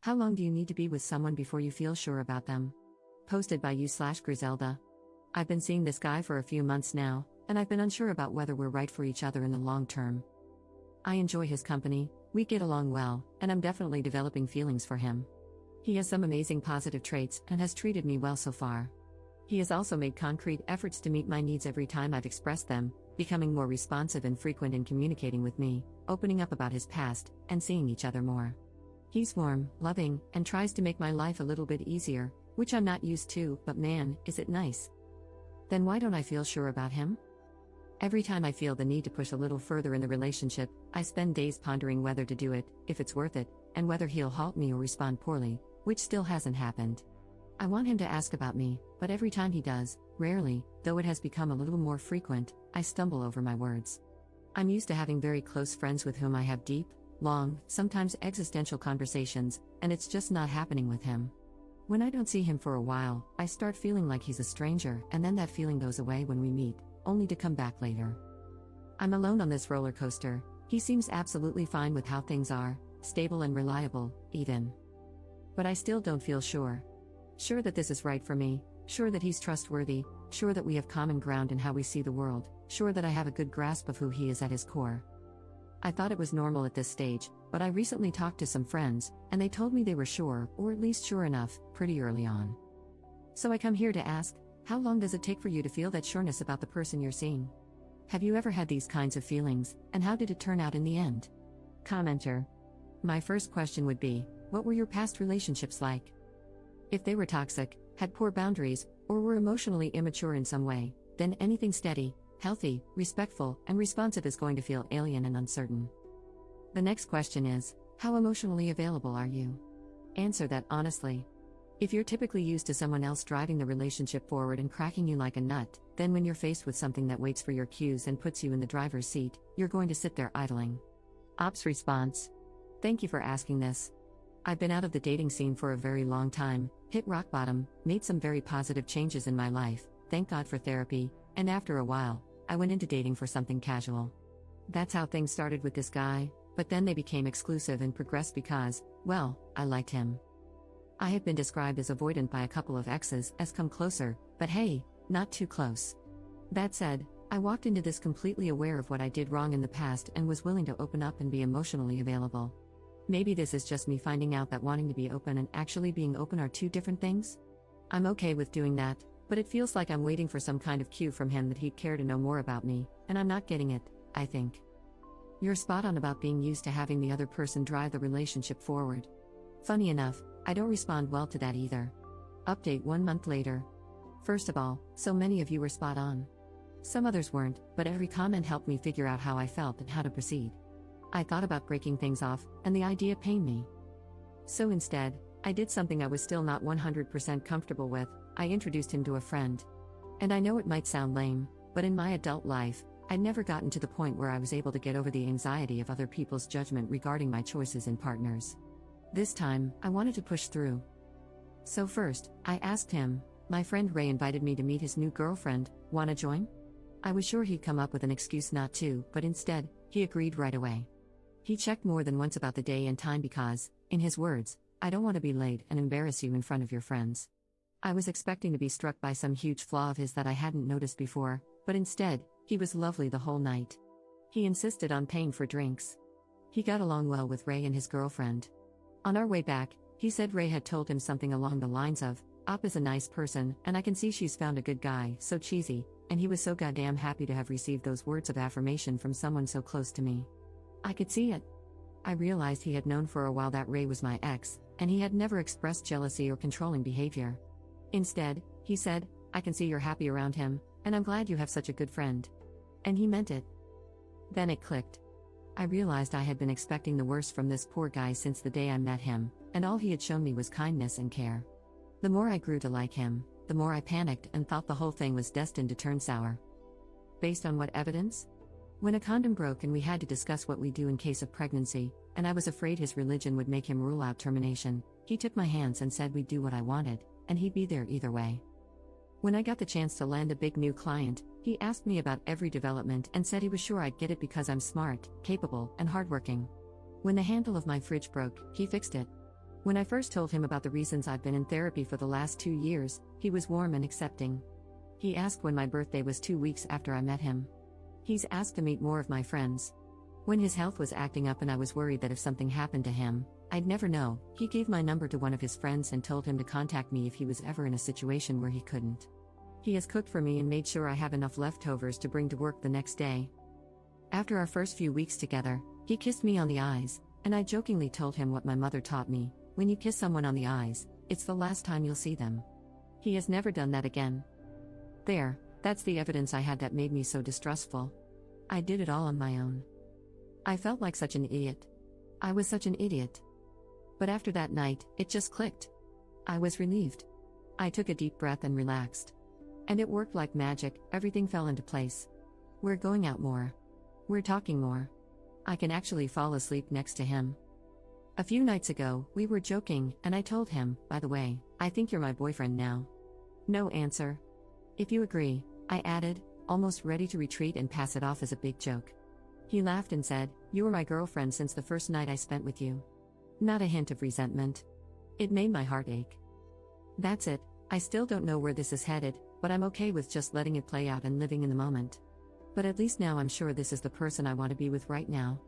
How long do you need to be with someone before you feel sure about them? Posted by you/Griselda. I've been seeing this guy for a few months now, and I've been unsure about whether we're right for each other in the long term. I enjoy his company, we get along well, and I'm definitely developing feelings for him. He has some amazing positive traits and has treated me well so far. He has also made concrete efforts to meet my needs every time I've expressed them, becoming more responsive and frequent in communicating with me, opening up about his past, and seeing each other more. He's warm, loving, and tries to make my life a little bit easier, which I'm not used to, but man, is it nice. Then why don't I feel sure about him? Every time I feel the need to push a little further in the relationship, I spend days pondering whether to do it, if it's worth it, and whether he'll halt me or respond poorly, which still hasn't happened. I want him to ask about me, but every time he does, rarely, though it has become a little more frequent, I stumble over my words. I'm used to having very close friends with whom I have deep, long, sometimes existential conversations, and it's just not happening with him. When I don't see him for a while, I start feeling like he's a stranger, and then that feeling goes away when we meet, only to come back later. I'm alone on this roller coaster. He seems absolutely fine with how things are, stable and reliable, even. But I still don't feel sure. Sure that this is right for me, sure that he's trustworthy, sure that we have common ground in how we see the world, sure that I have a good grasp of who he is at his core. I thought it was normal at this stage, but I recently talked to some friends, and they told me they were sure, or at least sure enough, pretty early on. So I come here to ask, how long does it take for you to feel that sureness about the person you're seeing? Have you ever had these kinds of feelings, and how did it turn out in the end? Commenter. My first question would be, what were your past relationships like? If they were toxic, had poor boundaries, or were emotionally immature in some way, then anything steady, healthy, respectful, and responsive is going to feel alien and uncertain. The next question is, how emotionally available are you? Answer that honestly. If you're typically used to someone else driving the relationship forward and cracking you like a nut, then when you're faced with something that waits for your cues and puts you in the driver's seat, you're going to sit there idling. Ops response. Thank you for asking this. I've been out of the dating scene for a very long time, hit rock bottom, made some very positive changes in my life, thank God for therapy, and after a while, I went into dating for something casual. That's how things started with this guy, but then they became exclusive and progressed because, well, I liked him. I have been described as avoidant by a couple of exes as come closer, but hey, not too close. That said, I walked into this completely aware of what I did wrong in the past and was willing to open up and be emotionally available. Maybe this is just me finding out that wanting to be open and actually being open are two different things? I'm okay with doing that, but it feels like I'm waiting for some kind of cue from him that he'd care to know more about me, and I'm not getting it, I think. You're spot on about being used to having the other person drive the relationship forward. Funny enough, I don't respond well to that either. Update 1 month later. First of all, so many of you were spot on. Some others weren't, but every comment helped me figure out how I felt and how to proceed. I thought about breaking things off, and the idea pained me. So instead, I did something I was still not 100% comfortable with. I introduced him to a friend. And I know it might sound lame, but in my adult life, I'd never gotten to the point where I was able to get over the anxiety of other people's judgment regarding my choices in partners. This time, I wanted to push through. So first, I asked him, my friend Ray invited me to meet his new girlfriend, wanna join? I was sure he'd come up with an excuse not to, but instead, he agreed right away. He checked more than once about the day and time because, in his words, I don't want to be late and embarrass you in front of your friends. I was expecting to be struck by some huge flaw of his that I hadn't noticed before, but instead, he was lovely the whole night. He insisted on paying for drinks. He got along well with Ray and his girlfriend. On our way back, he said Ray had told him something along the lines of, Op is a nice person, and I can see she's found a good guy, so cheesy, and he was so goddamn happy to have received those words of affirmation from someone so close to me. I could see it. I realized he had known for a while that Ray was my ex, and he had never expressed jealousy or controlling behavior. Instead, he said, I can see you're happy around him, and I'm glad you have such a good friend. And he meant it. Then it clicked. I realized I had been expecting the worst from this poor guy since the day I met him, and all he had shown me was kindness and care. The more I grew to like him, the more I panicked and thought the whole thing was destined to turn sour. Based on what evidence? When a condom broke and we had to discuss what we do in case of pregnancy, and I was afraid his religion would make him rule out termination, he took my hands and said we'd do what I wanted, and he'd be there either way. When I got the chance to land a big new client, he asked me about every development and said he was sure I'd get it because I'm smart, capable, and hardworking. When the handle of my fridge broke, he fixed it. When I first told him about the reasons I've been in therapy for the last 2 years, he was warm and accepting. He asked when my birthday was 2 weeks after I met him. He's asked to meet more of my friends. When his health was acting up and I was worried that if something happened to him, I'd never know, he gave my number to one of his friends and told him to contact me if he was ever in a situation where he couldn't. He has cooked for me and made sure I have enough leftovers to bring to work the next day. After our first few weeks together, he kissed me on the eyes, and I jokingly told him what my mother taught me: when you kiss someone on the eyes, it's the last time you'll see them. He has never done that again. That's the evidence I had that made me so distrustful. I did it all on my own. I felt like such an idiot. I was such an idiot. But after that night, it just clicked. I was relieved. I took a deep breath and relaxed. And it worked like magic, everything fell into place. We're going out more. We're talking more. I can actually fall asleep next to him. A few nights ago, we were joking, and I told him, by the way, I think you're my boyfriend now. No answer. If you agree, I added, almost ready to retreat and pass it off as a big joke. He laughed and said, you were my girlfriend since the first night I spent with you. Not a hint of resentment. It made my heart ache. That's it, I still don't know where this is headed, but I'm okay with just letting it play out and living in the moment. But at least now I'm sure this is the person I want to be with right now.